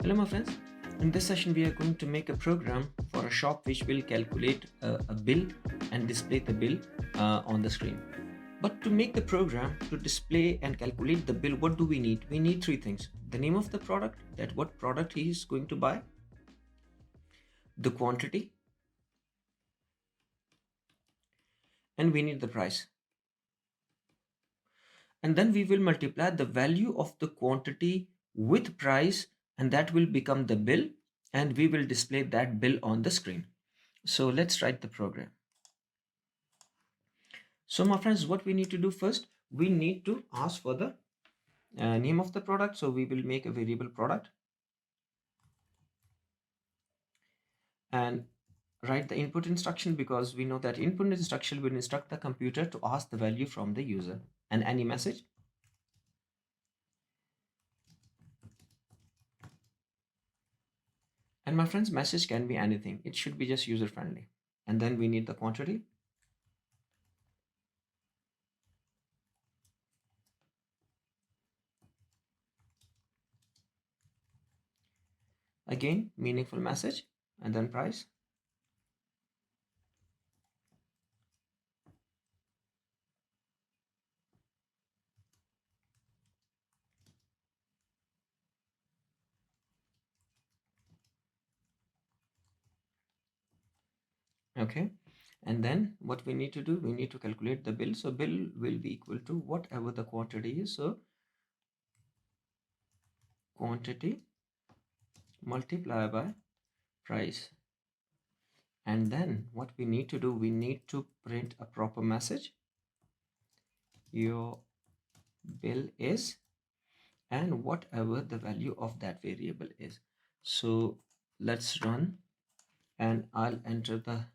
Hello my friends, in this session we are going to make a program for a shop which will calculate a bill and display the bill on the screen. But to make the program to display and calculate the bill, what do we need? We need three things: the name of the product, that what product he is going to buy, the quantity, and we need the price. And then we will multiply the value of the quantity with price, and that will become the bill, and we will display that bill on the screen. So let's write the program. So my friends, what we need to do first, we need to ask for the name of the product. So we will make a variable product and write the input instruction, because we know that input instruction will instruct the computer to ask the value from the user and any message. And my friends, message can be anything. It should be just user friendly. And then we need the quantity. Again, meaningful message, and then price. Okay. And then what we need to do, we need to calculate the bill. So bill will be equal to whatever the quantity is. So quantity multiply by price. And then what we need to do, we need to print a proper message: your bill is, and whatever the value of that variable is. So let's run, and I'll enter the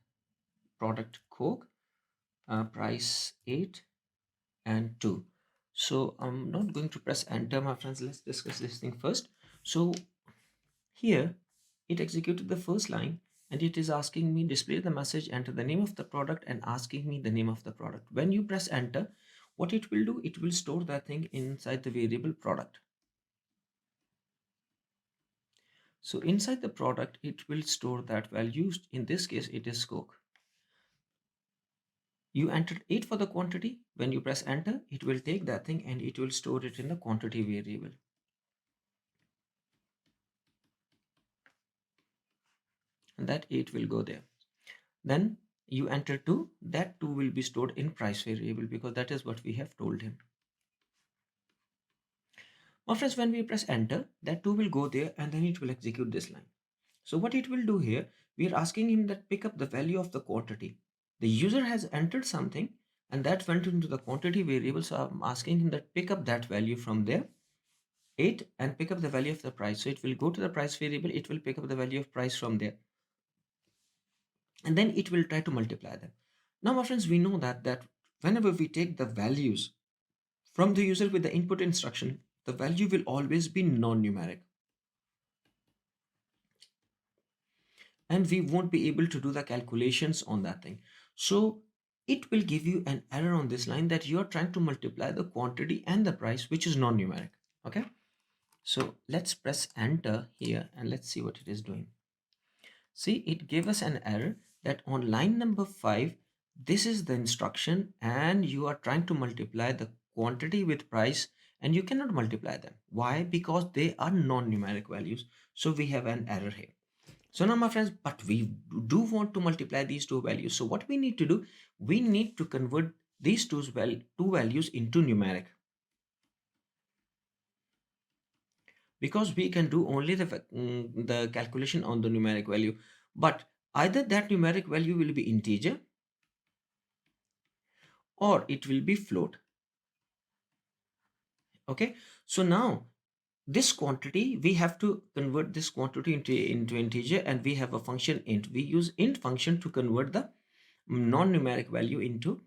product Coke, price 8 and 2. So I'm not going to press enter, my friends. Let's discuss this thing first. So here it executed the first line, and it is asking me display the message, enter the name of the product, and asking me the name of the product. When you press enter, what it will do, it will store that thing inside the variable product. So inside the product, it will store that value. In this case, it is Coke. You entered 8 for the quantity. When you press enter, it will take that thing and it will store it in the quantity variable. And that 8 will go there. Then you enter 2, that 2 will be stored in price variable, because that is what we have told him. Now friends, when we press enter, that 2 will go there, and then it will execute this line. So what it will do here, we are asking him that pick up the value of the quantity. The user has entered something, and that went into the quantity variable. So I'm asking him that pick up that value from there, 8, and pick up the value of the price. So it will go to the price variable, it will pick up the value of price from there, and then it will try to multiply them. Now my friends, we know that whenever we take the values from the user with the input instruction, the value will always be non-numeric, and we won't be able to do the calculations on that thing. So it will give you an error on this line that you are trying to multiply the quantity and the price, which is non-numeric. Okay, so let's press enter here, and let's see what it is doing. See, it gave us an error that on line number 5, this is the instruction, and you are trying to multiply the quantity with price, and you cannot multiply them. Why? Because they are non-numeric values. So we have an error here. So now my friends, but we do want to multiply these two values. So what we need to do, we need to convert these two values into numeric, because we can do only the calculation on the numeric value. But either that numeric value will be integer or it will be float. Okay, so now this quantity, we have to convert this quantity into integer, and we have a function int. We use int function to convert the non-numeric value into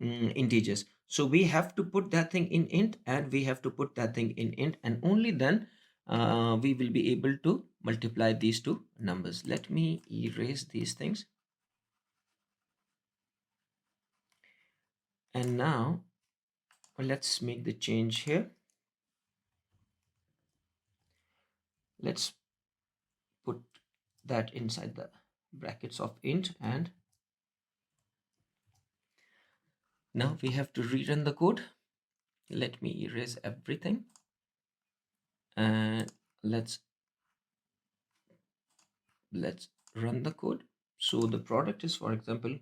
integers. So we have to put that thing in int, and we have to put that thing in int, and only then we will be able to multiply these two numbers. Let me erase these things. And now let's make the change here. Let's that inside the brackets of int, and now we have to rerun the code. Let me erase everything, and let's run the code. So the product is, for example,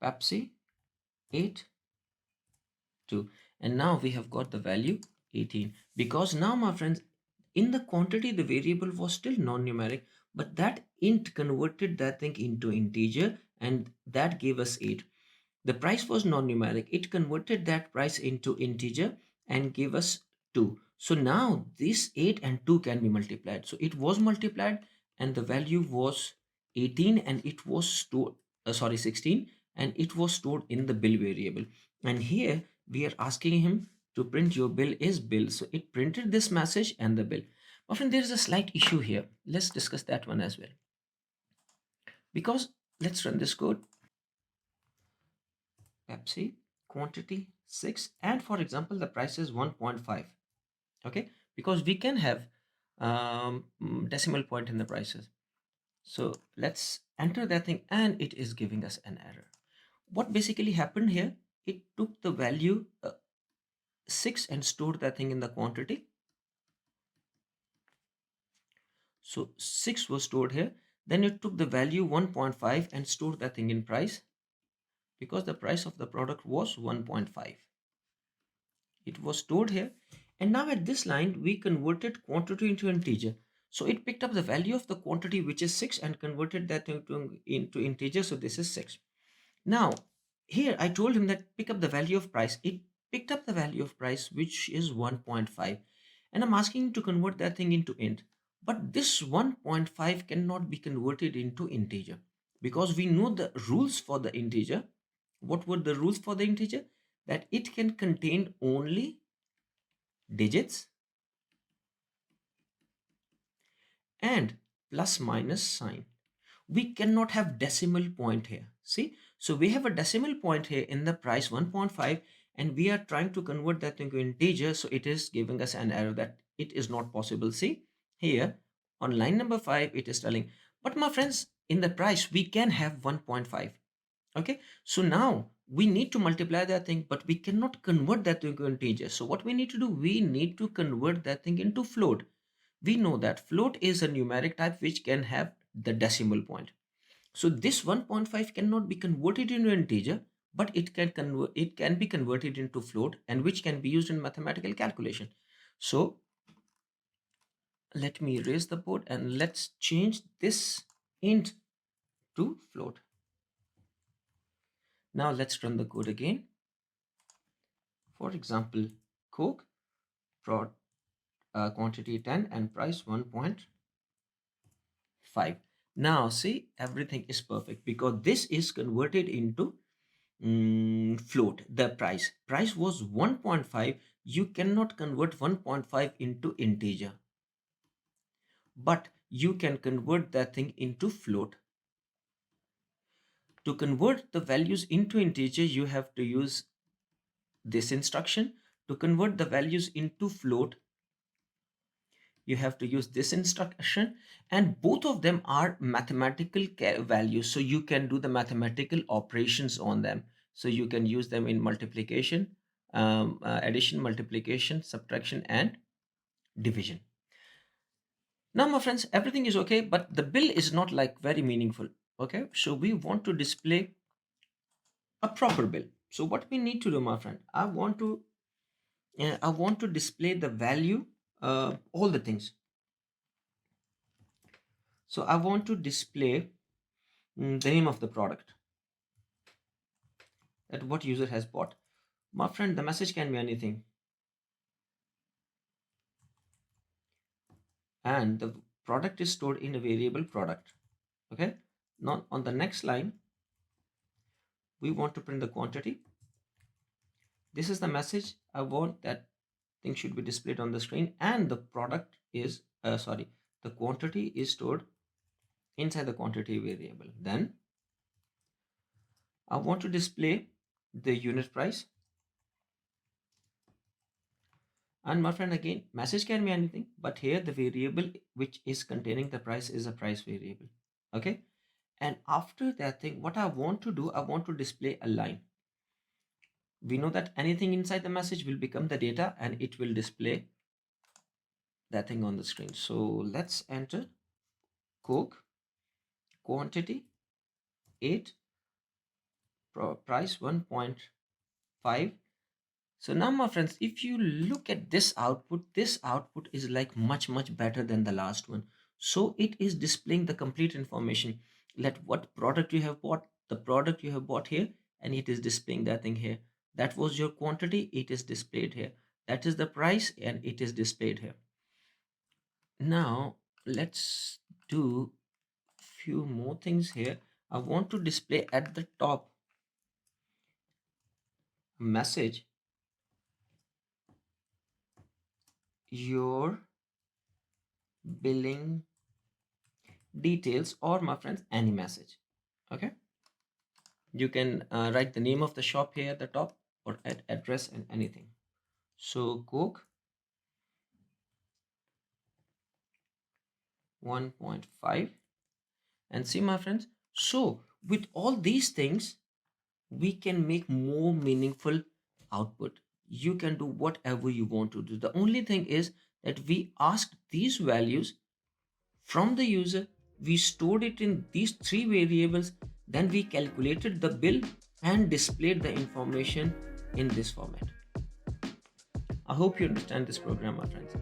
Pepsi 8 2, and now we have got the value 18, because now, my friends, in the quantity the variable was still non-numeric, but that int converted that thing into integer, and that gave us 8. The price was non-numeric, it converted that price into integer and gave us 2. So now this 8 and 2 can be multiplied, so it was multiplied and the value was 18, and it was stored, sorry, 16, and it was stored in the bill variable. And here we are asking him to print your bill is bill, so it printed this message and the bill. My friend, there is a slight issue here. Let's discuss that one as well, because let's run this code. Pepsi quantity 6, and for example the price is 1.5. Okay, because we can have decimal point in the prices. So let's enter that thing, and it is giving us an error. What basically happened here, it took the value 6 and stored that thing in the quantity. So 6 was stored here, then it took the value 1.5 and stored that thing in price, because the price of the product was 1.5. It was stored here, and now at this line we converted quantity into integer. So it picked up the value of the quantity, which is 6, and converted that into integer. So this is 6. Now here I told him that pick up the value of price. It picked up the value of price, which is 1.5, and I'm asking him to convert that thing into int. But this 1.5 cannot be converted into integer, because we know the rules for the integer. What were the rules for the integer? That it can contain only digits and plus minus sign. We cannot have decimal point here. See, so we have a decimal point here in the price 1.5, and we are trying to convert that into integer, so it is giving us an error that it is not possible. See here on line number 5 it is telling, but my friends, in the price we can have 1.5. Okay, so now we need to multiply that thing, but we cannot convert that into integer. So what we need to do, we need to convert that thing into float. We know that float is a numeric type which can have the decimal point. So this 1.5 cannot be converted into integer, but it can be converted into float, and which can be used in mathematical calculation. So let me erase the board, and let's change this int to float. Now let's run the code again. For example, Coke, prod, quantity 10 and price 1.5. Now see, everything is perfect, because this is converted into float. The price was 1.5. You cannot convert 1.5 into integer, but you can convert that thing into float. To convert the values into integer, you have to use this instruction. To convert the values into float, you have to use this instruction, and both of them are mathematical values, so you can do the mathematical operations on them. So you can use them in multiplication, addition, multiplication, subtraction, and division. Now my friends, everything is okay, but the bill is not like very meaningful. Okay, so we want to display a proper bill. So what we need to do, my friend, I want to display the value, all the things. So I want to display the name of the product, that what user has bought. My friend, the message can be anything, and the product is stored in a variable product. Okay, now on the next line we want to print the quantity. This is the message. I want that thing should be displayed on the screen, and the product is the quantity is stored inside the quantity variable. Then I want to display the unit price. And my friend, again, message can be anything, but here the variable which is containing the price is a price variable. Okay. And after that thing, what I want to do, I want to display a line. We know that anything inside the message will become the data and it will display that thing on the screen. So let's enter Coke quantity 8, price 1.5. So now my friends, if you look at this output is like much better than the last one. So it is displaying the complete information, let what product you have bought, the product you have bought here, and it is displaying that thing here. That was your quantity, it is displayed here. That is the price and it is displayed here. Now let's do few more things here. I want to display at the top message, your billing details, or my friends, any message. Okay, you can write the name of the shop here at the top, or address and anything. So Coke 1.5, and see my friends, so with all these things we can make more meaningful output. You can do whatever you want to do. The only thing is that we asked these values from the user, we stored it in these three variables, then we calculated the bill and displayed the information in this format. I hope you understand this program, my friends.